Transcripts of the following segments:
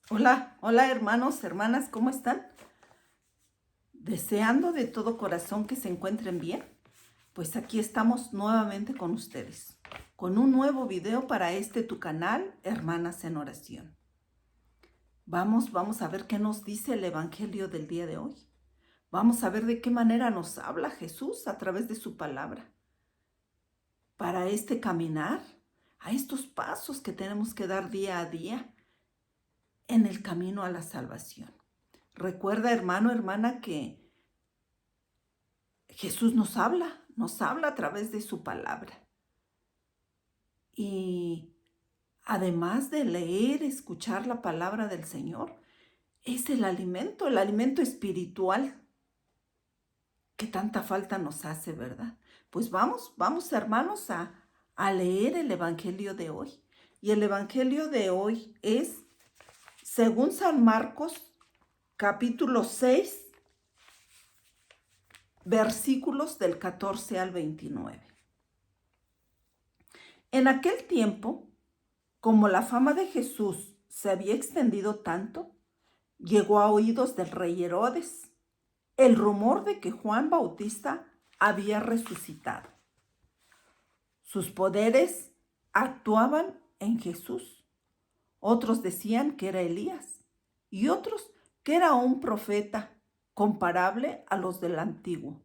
Hola, hola hermanos, hermanas, ¿cómo están? Deseando de todo corazón que se encuentren bien. Pues aquí estamos nuevamente con ustedes, con un nuevo video para tu canal, Hermanas en Oración. Vamos a ver qué nos dice el Evangelio del día de hoy. Vamos a ver de qué manera nos habla Jesús a través de su palabra. Para caminar, a estos pasos que tenemos que dar día a día en el camino a la salvación. Recuerda, hermano, hermana, que Jesús nos habla a través de su palabra. Y además de leer, escuchar la palabra del Señor, es el alimento espiritual que tanta falta nos hace, ¿verdad? Pues vamos hermanos a leer el Evangelio de hoy. Y el Evangelio de hoy es, según San Marcos, capítulo 6, versículos del 14 al 29. En aquel tiempo, como la fama de Jesús se había extendido tanto, llegó a oídos del rey Herodes el rumor de que Juan Bautista había resucitado. Sus poderes actuaban en Jesús. Otros decían que era Elías y otros que era un profeta comparable a los del antiguo.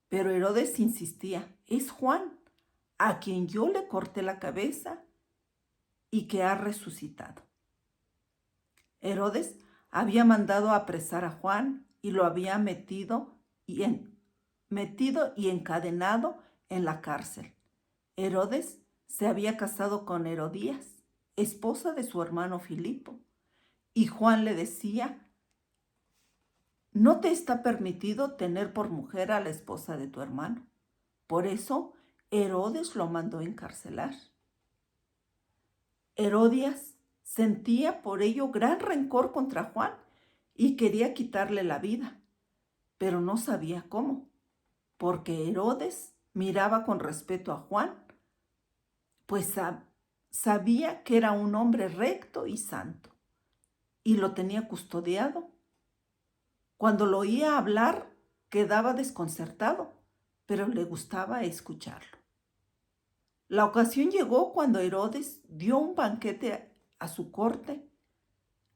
Pero Herodes insistía: es Juan, a quien yo le corté la cabeza y que ha resucitado. Herodes había mandado apresar a Juan y lo había metido y encadenado en la cárcel. Herodes se había casado con Herodías, esposa de su hermano Filipo, y Juan le decía: no te está permitido tener por mujer a la esposa de tu hermano. Por eso Herodes lo mandó encarcelar. Herodías sentía por ello gran rencor contra Juan y quería quitarle la vida, pero no sabía cómo, porque Herodes miraba con respeto a Juan, pues sabía que era un hombre recto y santo, y lo tenía custodiado. Cuando lo oía hablar, quedaba desconcertado, pero le gustaba escucharlo. La ocasión llegó cuando Herodes dio un banquete a su corte,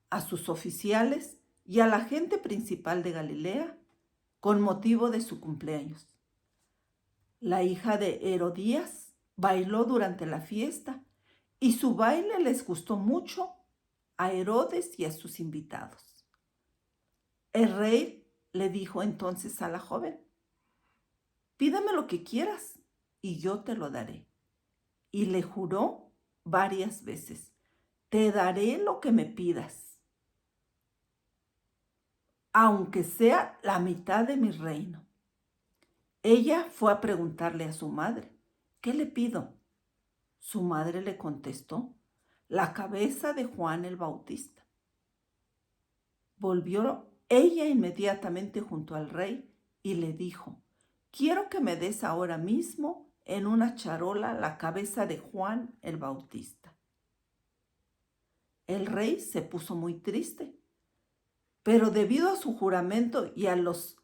a sus oficiales y a la gente principal de Galilea con motivo de su cumpleaños. La hija de Herodías bailó durante la fiesta y su baile les gustó mucho a Herodes y a sus invitados. El rey le dijo entonces a la joven: pídeme lo que quieras y yo te lo daré. Y le juró varias veces: te daré lo que me pidas, aunque sea la mitad de mi reino. Ella fue a preguntarle a su madre: ¿qué le pido? Su madre le contestó: la cabeza de Juan el Bautista. Volvió ella inmediatamente junto al rey y le dijo: quiero que me des ahora mismo en una charola la cabeza de Juan el Bautista. El rey se puso muy triste, pero debido a su juramento y a los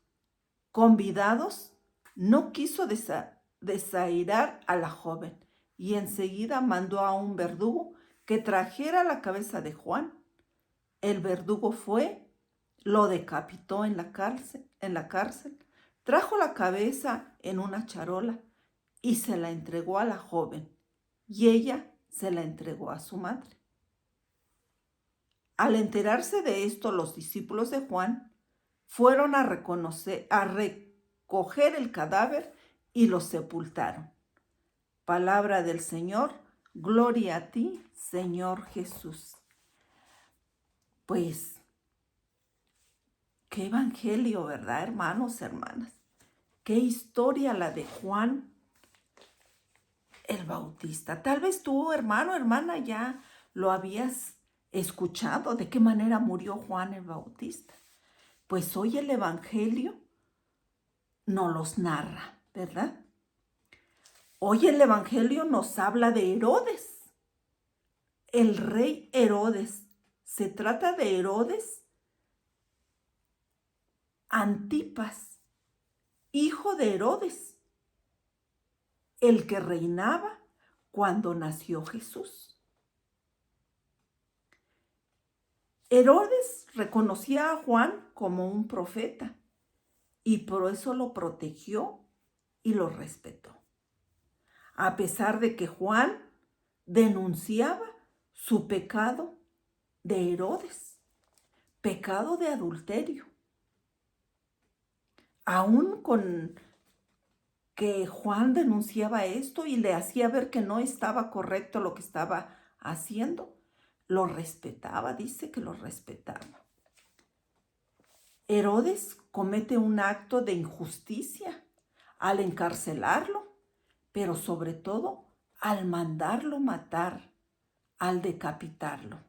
convidados, no quiso desairar a la joven y enseguida mandó a un verdugo que trajera la cabeza de Juan. El verdugo fue, lo decapitó en la cárcel, trajo la cabeza en una charola y se la entregó a la joven, y ella se la entregó a su madre. Al enterarse de esto, los discípulos de Juan fueron a recoger el cadáver y lo sepultaron. Palabra del Señor, gloria a ti, Señor Jesús. Pues, qué evangelio, ¿verdad, hermanos, hermanas? Qué historia la de Juan el Bautista. Tal vez tú, hermano, hermana, ya lo habías escuchado, de qué manera murió Juan el Bautista. Pues hoy el Evangelio nos los narra, ¿verdad? Hoy el Evangelio nos habla de Herodes, el rey Herodes, Se trata de Herodes Antipas, hijo de Herodes, el que reinaba cuando nació Jesús. Herodes reconocía a Juan como un profeta y por eso lo protegió y lo respetó, a pesar de que Juan denunciaba su pecado de Herodes, pecado de adulterio. Aún con que Juan denunciaba esto y le hacía ver que no estaba correcto lo que estaba haciendo, lo respetaba, dice que lo respetaba. Herodes comete un acto de injusticia al encarcelarlo, pero sobre todo al mandarlo matar, al decapitarlo,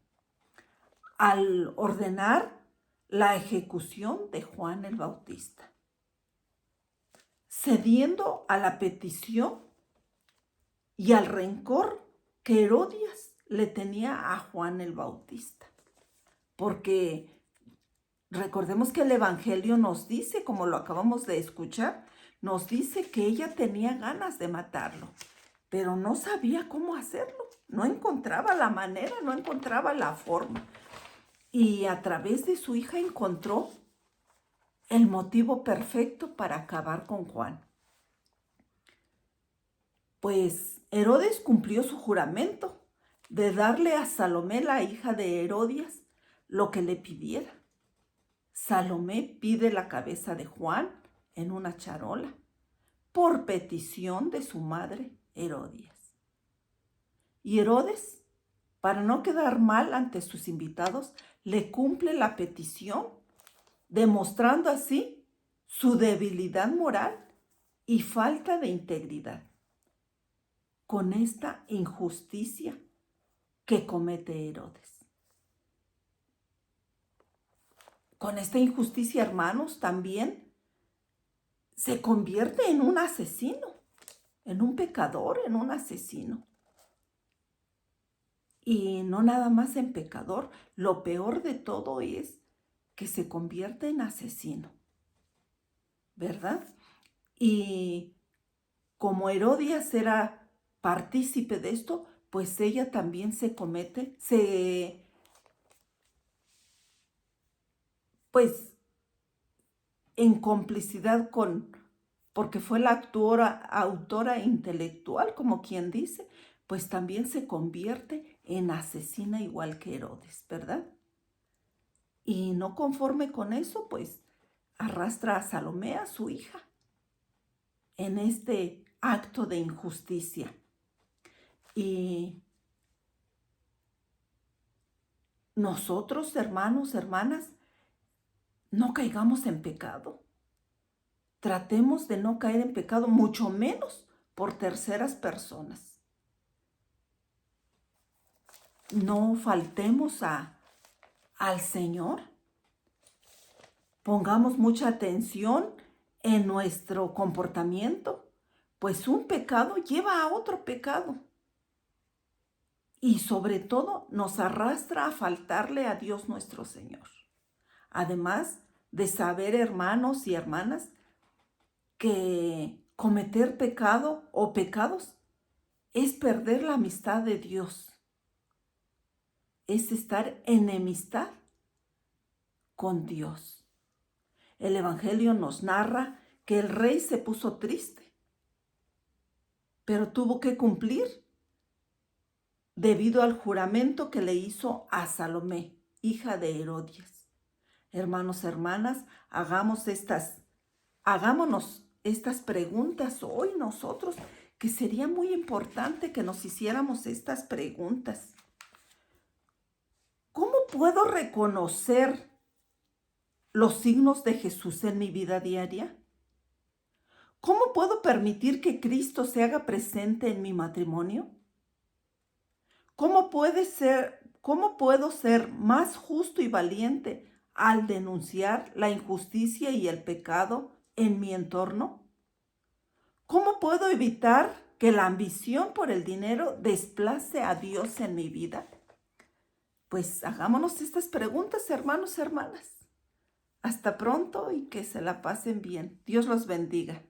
al ordenar la ejecución de Juan el Bautista, cediendo a la petición y al rencor que Herodías le tenía a Juan el Bautista. Porque recordemos que el Evangelio nos dice, como lo acabamos de escuchar, nos dice que ella tenía ganas de matarlo, pero no sabía cómo hacerlo. No encontraba la manera, no encontraba la forma. Y a través de su hija encontró el motivo perfecto para acabar con Juan. Pues Herodes cumplió su juramento de darle a Salomé, la hija de Herodías, lo que le pidiera. Salomé pide la cabeza de Juan en una charola por petición de su madre Herodías. Y Herodes, para no quedar mal ante sus invitados, le cumple la petición, demostrando así su debilidad moral y falta de integridad con esta injusticia que comete Herodes. Con esta injusticia, hermanos, también se convierte en un asesino, en un pecador, en un asesino. Y no nada más en pecador, lo peor de todo es que se convierte en asesino, ¿verdad? Y como Herodías era partícipe de esto, pues ella también pues en complicidad porque fue la autora intelectual, como quien dice, pues también se convierte en asesina igual que Herodes, ¿verdad? Y no conforme con eso, pues arrastra a Salomé, a su hija, en este acto de injusticia. Y nosotros, hermanos, hermanas, no caigamos en pecado. Tratemos de no caer en pecado, mucho menos por terceras personas. No faltemos al Señor. Pongamos mucha atención en nuestro comportamiento, pues un pecado lleva a otro pecado. Y sobre todo nos arrastra a faltarle a Dios nuestro Señor. Además de saber, hermanos y hermanas, que cometer pecado o pecados es perder la amistad de Dios. Es estar en enemistad con Dios. El Evangelio nos narra que el rey se puso triste, pero tuvo que cumplir debido al juramento que le hizo a Salomé, hija de Herodías. Hermanos, hermanas, hagámonos estas preguntas hoy nosotros, que sería muy importante que nos hiciéramos estas preguntas. ¿Cómo puedo reconocer los signos de Jesús en mi vida diaria? ¿Cómo puedo permitir que Cristo se haga presente en mi matrimonio? ¿Cómo puedo ser más justo y valiente al denunciar la injusticia y el pecado en mi entorno? ¿Cómo puedo evitar que la ambición por el dinero desplace a Dios en mi vida? Pues hagámonos estas preguntas, hermanos, hermanas. Hasta pronto y que se la pasen bien. Dios los bendiga.